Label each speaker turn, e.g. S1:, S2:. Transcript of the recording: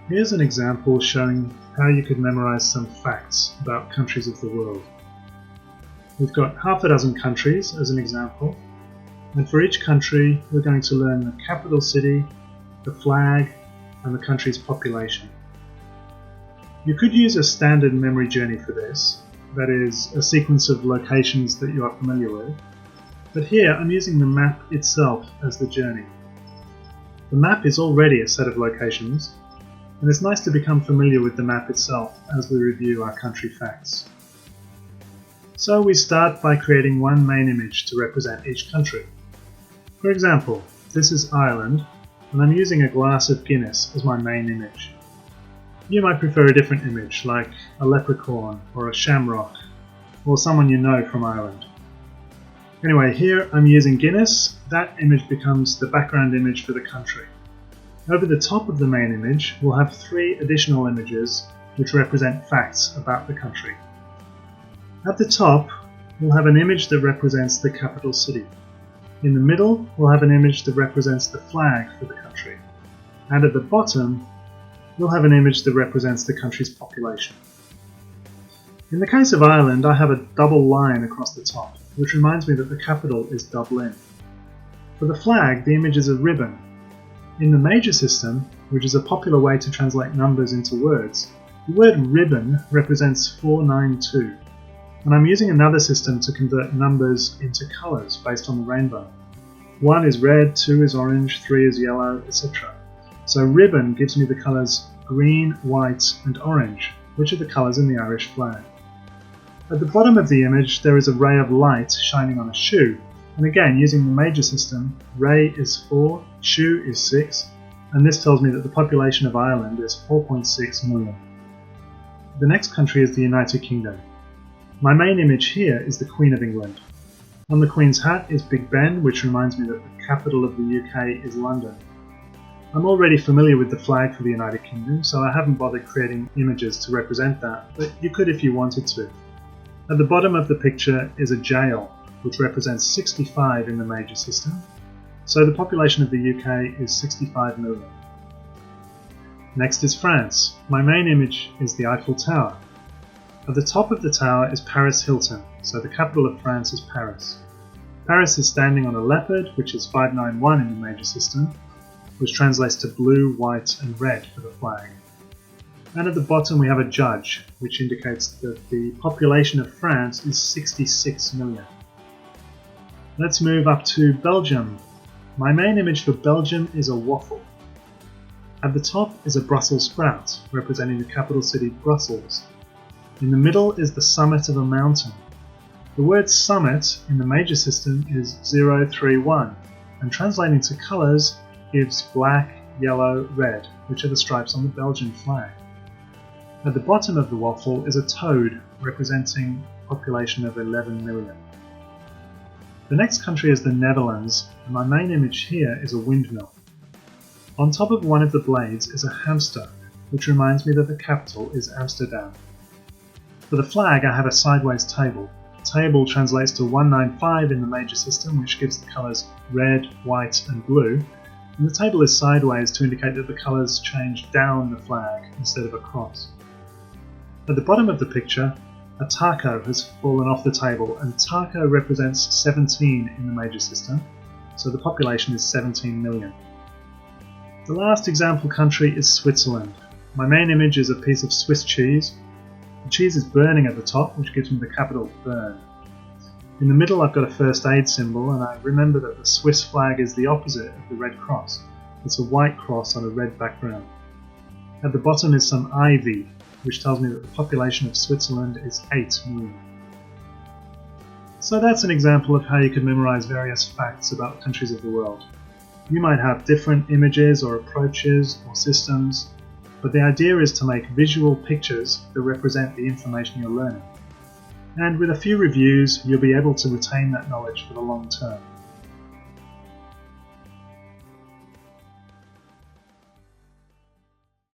S1: Here's an example showing how you could memorize some facts about countries of the world. We've got half a dozen countries as an example, and for each country we're going to learn the capital city, the flag, and the country's population. You could use a standard memory journey for this, that is, a sequence of locations that you are familiar with, but here I'm using the map itself as the journey. The map is already a set of locations, and it's nice to become familiar with the map itself as we review our country facts. So we start by creating one main image to represent each country. For example, this is Ireland, and I'm using a glass of Guinness as my main image. You might prefer a different image, like a leprechaun or a shamrock, or someone you know from Ireland. Anyway, here I'm using Guinness. That image becomes the background image for the country. Over the top of the main image, we'll have 3 additional images which represent facts about the country. At the top, we'll have an image that represents the capital city. In the middle, we'll have an image that represents the flag for the country. And at the bottom, we'll have an image that represents the country's population. In the case of Ireland, I have a double line across the top, which reminds me that the capital is Dublin. For the flag, the image is a ribbon. In the major system, which is a popular way to translate numbers into words, the word ribbon represents 492. And I'm using another system to convert numbers into colours based on the rainbow. 1 is red, 2 is orange, 3 is yellow, etc. So ribbon gives me the colours green, white and orange, which are the colours in the Irish flag. At the bottom of the image there is a ray of light shining on a shoe, and again using the major system, ray is 4, shoe is 6, and this tells me that the population of Ireland is 4.6 million. The next country is the United Kingdom. My main image here is the Queen of England. On the Queen's hat is Big Ben, which reminds me that the capital of the UK is London. I'm already familiar with the flag for the United Kingdom, so I haven't bothered creating images to represent that, but you could if you wanted to. At the bottom of the picture is a jail, which represents 65 in the major system, so the population of the UK is 65 million. Next is France. My main image is the Eiffel Tower. At the top of the tower is Paris Hilton, so the capital of France is Paris. Paris is standing on a leopard, which is 591 in the major system, which translates to blue, white and red for the flag. And at the bottom we have a judge, which indicates that the population of France is 66 million. Let's move up to Belgium. My main image for Belgium is a waffle. At the top is a Brussels sprout, representing the capital city Brussels. In the middle is the summit of a mountain. The word summit in the major system is 031, and translating to colours gives black, yellow, red, which are the stripes on the Belgian flag. At the bottom of the waffle is a toad, representing a population of 11 million. The next country is the Netherlands, and my main image here is a windmill. On top of one of the blades is a hamster, which reminds me that the capital is Amsterdam. For the flag I have a sideways table. The table translates to 195 in the major system, which gives the colours red, white and blue, and the table is sideways to indicate that the colours change down the flag instead of across. At the bottom of the picture, a taco has fallen off the table, and taco represents 17 in the major system, so the population is 17 million. The last example country is Switzerland. My main image is a piece of Swiss cheese. The cheese is burning at the top, which gives me the capital Bern. In the middle I've got a first aid symbol, and I remember that the Swiss flag is the opposite of the Red Cross. It's a white cross on a red background. At the bottom is some ivy, which tells me that the population of Switzerland is 8 million. So that's an example of how you could memorize various facts about countries of the world. You might have different images or approaches or systems, but the idea is to make visual pictures that represent the information you're learning. And with a few reviews, you'll be able to retain that knowledge for the long term.